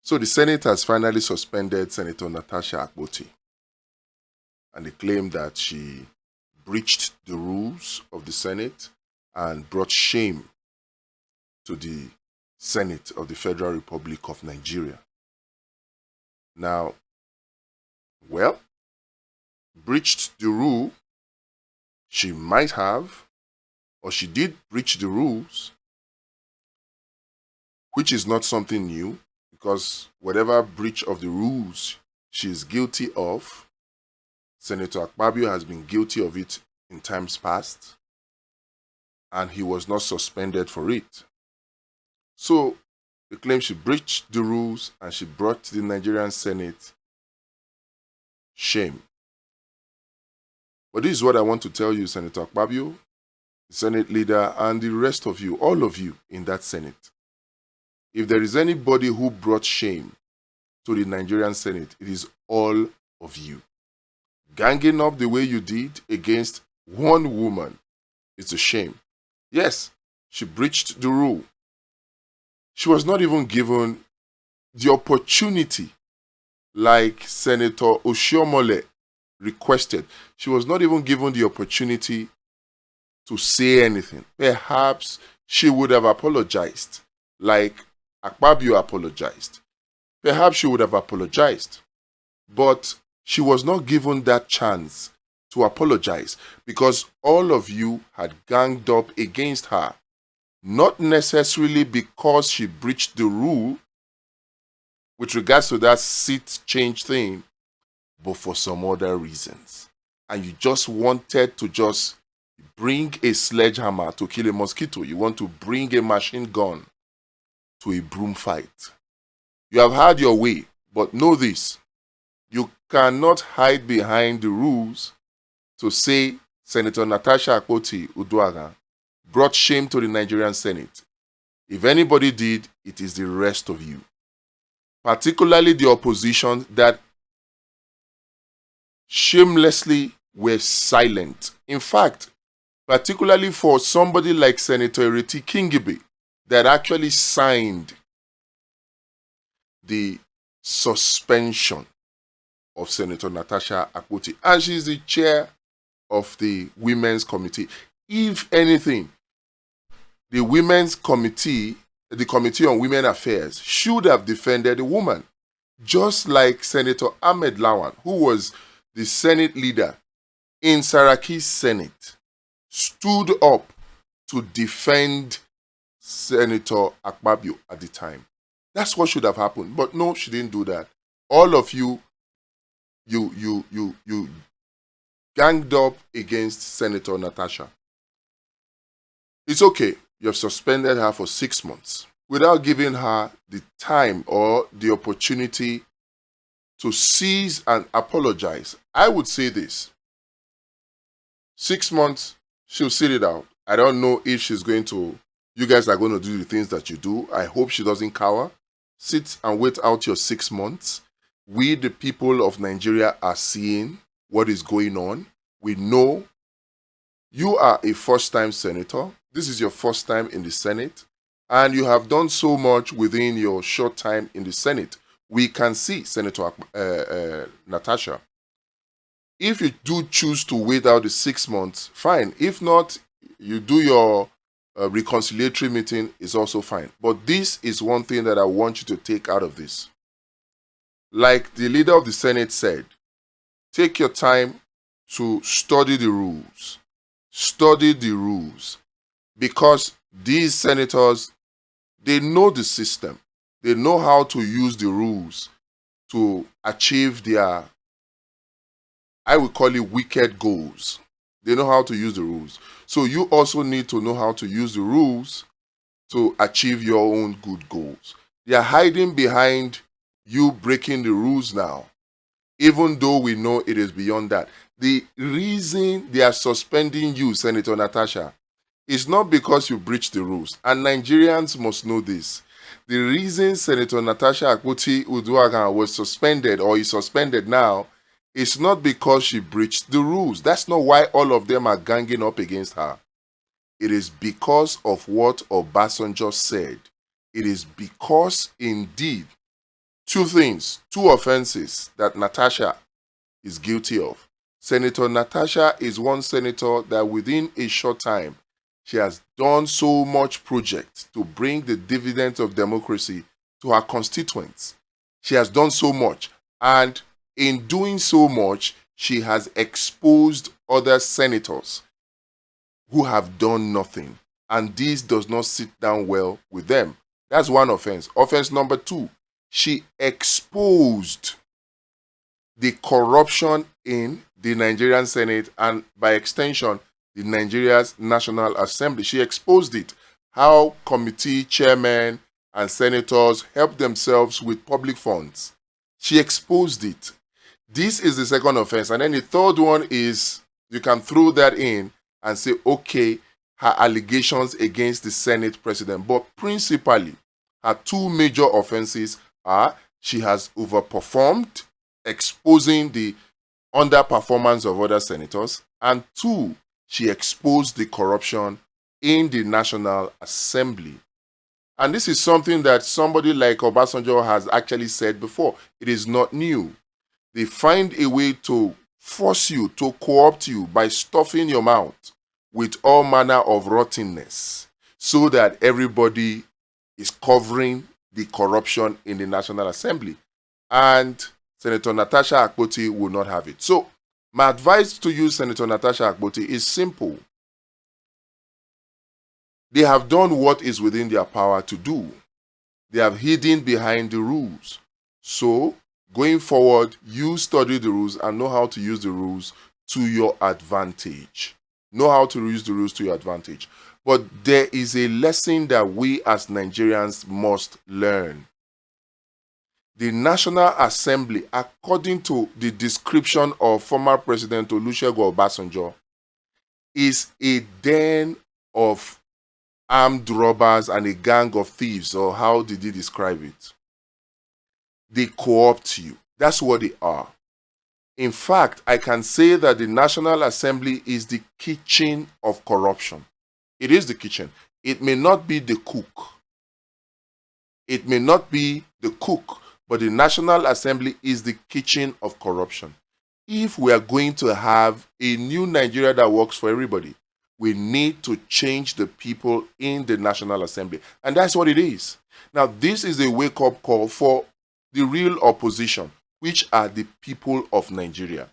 So the Senate has finally suspended Senator Natasha Akpoti, and they claim that she breached the rules of the Senate and brought shame to the Senate of the Federal Republic of Nigeria. Now, well, breached the rule, she might have, or she did breach the rules, which is not something new, because whatever breach of the rules she is guilty of, Senator Akpabio has been guilty of it in times past, and he was not suspended for it. So, they claim she breached the rules and she brought the Nigerian Senate shame. But this is what I want to tell you, Senator Akpabio, the Senate leader, and the rest of you, all of you in that Senate. If there is anybody who brought shame to the Nigerian Senate, it is all of you. Ganging up the way you did against one woman is a shame. Yes, she breached the rule. She was not even given the opportunity like Senator Oshiomhole requested. She was not even given the opportunity to say anything. Perhaps she would have apologized like Akpabio apologized. Perhaps she would have apologized. But she was not given that chance to apologize because all of you had ganged up against her. Not necessarily because she breached the rule with regards to that seat change thing, but for some other reasons. And you just wanted to just bring a sledgehammer to kill a mosquito. You want to bring a machine gun to a broom fight. You have had your way, but know this. You cannot hide behind the rules to say Senator Natasha Akpoti Uduaghan brought shame to the Nigerian Senate. If anybody did, it is the rest of you. Particularly the opposition that shamelessly were silent. In fact, particularly for somebody like Senator Ireti Kingibe that actually signed the suspension of Senator Natasha Akpoti, and she's the chair of the Women's Committee. If anything, the Women's Committee, the Committee on Women Affairs, should have defended the woman, just like Senator Ahmed Lawan, who was the Senate leader in Saraki's Senate, stood up to defend Senator Akpabio at the time. That's what should have happened. But no, she didn't do that. All of you ganged up against Senator Natasha. It's okay. You have suspended her for 6 months without giving her the time or the opportunity to cease and apologize. I would say this. 6 months, she'll sit it out. I don't know if she's going to, you guys are going to do the things that you do. I hope she doesn't cower. Sit and wait out your 6 months. We, the people of Nigeria, are seeing what is going on. We know you are a first-time senator. This is your first time in the Senate. And you have done so much within your short time in the Senate. We can see, Senator Natasha. If you do choose to wait out the 6 months, fine. If not, you do your reconciliatory meeting, is also fine. But this is one thing that I want you to take out of this. Like the leader of the Senate said, take your time to study the rules. Study the rules. Because these senators, they know the system. They know how to use the rules to achieve their, I would call it, wicked goals. They know how to use the rules. So you also need to know how to use the rules to achieve your own good goals. They are hiding behind you breaking the rules now, even though we know it is beyond that. The reason they are suspending you, Senator Natasha, is not because you breached the rules. And Nigerians must know this. The reason Senator Natasha Akpoti Uduaghan was suspended, or is suspended now, is not because she breached the rules. That's not why all of them are ganging up against her. It is because of what Obasanjo said. It is because, indeed, two things, two offenses that Natasha is guilty of. Senator Natasha is one senator that within a short time, she has done so much project to bring the dividends of democracy to her constituents. She has done so much. And in doing so much, she has exposed other senators who have done nothing. And this does not sit down well with them. That's one offense. Offense number two, she exposed the corruption in the Nigerian Senate and by extension, the Nigeria's National Assembly. She exposed it, how committee chairmen and senators help themselves with public funds. She exposed it. This is the second offense. And then the third one is, you can throw that in and say, okay, her allegations against the Senate president. But principally, her two major offenses are she has overperformed, exposing the underperformance of other senators, and two, she exposed the corruption in the National Assembly. And this is something that somebody like Obasanjo has actually said before. It is not new. They find a way to force you, to co-opt you by stuffing your mouth with all manner of rottenness so that everybody is covering the corruption in the National Assembly. And Senator Natasha Akpoti will not have it. So, my advice to you, Senator Natasha Akpoti, is simple. They have done what is within their power to do. They have hidden behind the rules. So, going forward, you study the rules and know how to use the rules to your advantage. Know how to use the rules to your advantage. But there is a lesson that we as Nigerians must learn. The National Assembly, according to the description of former President Olusegun Obasanjo, is a den of armed robbers and a gang of thieves, or how did he describe it? They co-opt you. That's what they are. In fact, I can say that the National Assembly is the kitchen of corruption. It is the kitchen. It may not be the cook. It may not be the cook, but the National Assembly is the kitchen of corruption. If we are going to have a new Nigeria that works for everybody, we need to change the people in the National Assembly. And that's what it is. Now, this is a wake-up call for the real opposition, which are the people of Nigeria.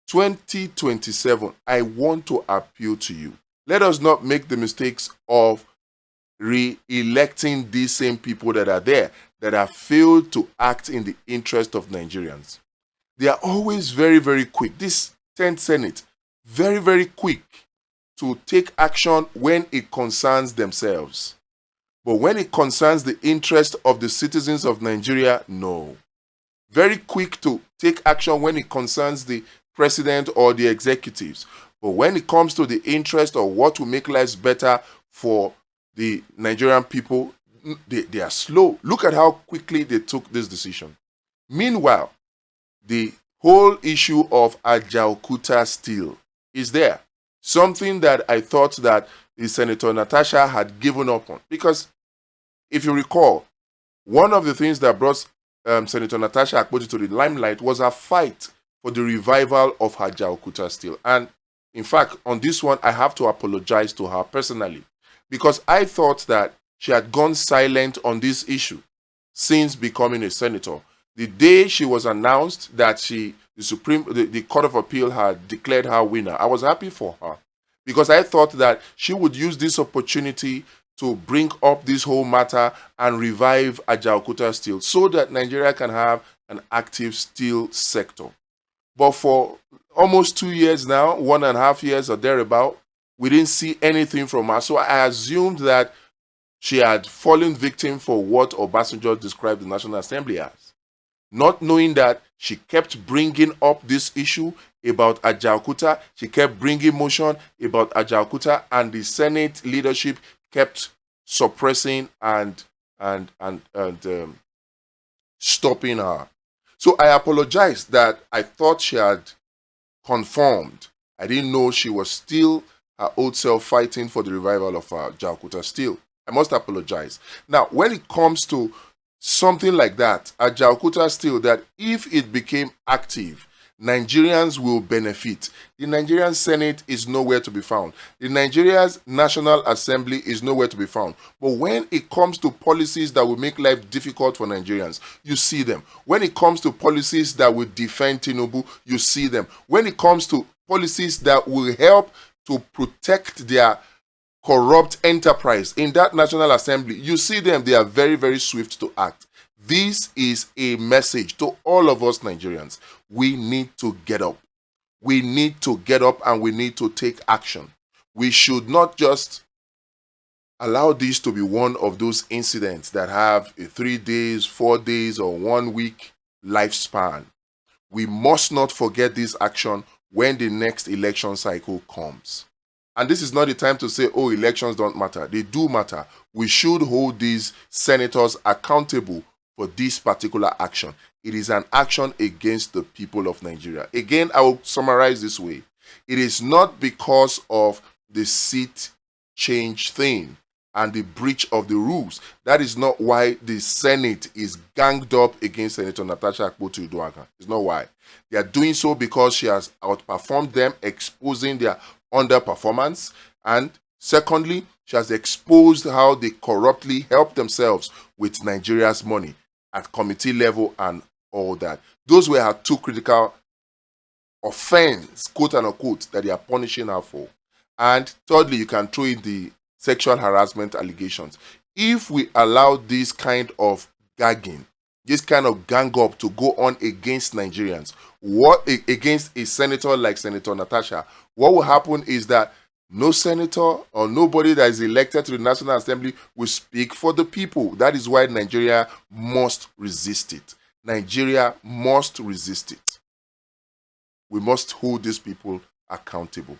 2027, I want to appeal to you. Let us not make the mistakes of re-electing these same people that are there, that have failed to act in the interest of Nigerians. They are always very, very quick. This 10th Senate, very, very quick to take action when it concerns themselves. But when it concerns the interest of the citizens of Nigeria, no. Very quick to take action when it concerns the president or the executives. But when it comes to the interest of what will make lives better for the Nigerian people, they are slow. Look at how quickly they took this decision. Meanwhile, the whole issue of Ajaokuta steel is there. Something that I thought that the Senator Natasha had given up on. Because if you recall, one of the things that brought Senator Natasha Akpoti to the limelight was a fight for the revival of her Ajaokuta steel. And in fact, on this one, I have to apologize to her personally, because I thought that she had gone silent on this issue since becoming a senator. The day she was announced that the Court of Appeal had declared her winner, I was happy for her, because I thought that she would use this opportunity to bring up this whole matter and revive Ajaokuta steel so that Nigeria can have an active steel sector. But for almost 2 years now, 1.5 years or thereabout, we didn't see anything from her. So I assumed that she had fallen victim for what Obasanjo described the National Assembly as. Not knowing that she kept bringing up this issue about Ajaokuta, she kept bringing motion about Ajaokuta, and the Senate leadership kept suppressing and stopping her. So I apologize that I thought she had conformed. I didn't know she was still her old self fighting for the revival of Ajaokuta steel. I must apologize. Now, when it comes to something like that, Ajaokuta Steel, that if it became active, Nigerians will benefit. The Nigerian Senate is nowhere to be found. The Nigeria's National Assembly is nowhere to be found. But when it comes to policies that will make life difficult for Nigerians, you see them. When it comes to policies that will defend Tinubu, you see them. When it comes to policies that will help to protect their corrupt enterprise in that National Assembly, you see them. They are very, very swift to act. This is a message to all of us Nigerians. We need to get up. We need to get up and we need to take action. We should not just allow this to be one of those incidents that have a 3 days, 4 days, or 1 week lifespan. We must not forget this action when the next election cycle comes. And this is not the time to say, oh, elections don't matter. They do matter. We should hold these senators accountable for this particular action. It is an action against the people of Nigeria. Again, I will summarize this way. It is not because of the seat change thing and the breach of the rules. That is not why the Senate is ganged up against Senator Natasha Akpoti Uduaghan. It's not why. They are doing so because she has outperformed them, exposing their underperformance. And secondly, she has exposed how they corruptly help themselves with Nigeria's money at committee level and all that. Those were her two critical offense, quote unquote, that they are punishing her for. And thirdly, you can throw in the sexual harassment allegations. If we allow this kind of gagging, this kind of gang up to go on against Nigerians, against a senator like Senator Natasha, what will happen is that no senator or nobody that is elected to the National Assembly will speak for the people. That is why Nigeria must resist it. Nigeria must resist it. We must hold these people accountable.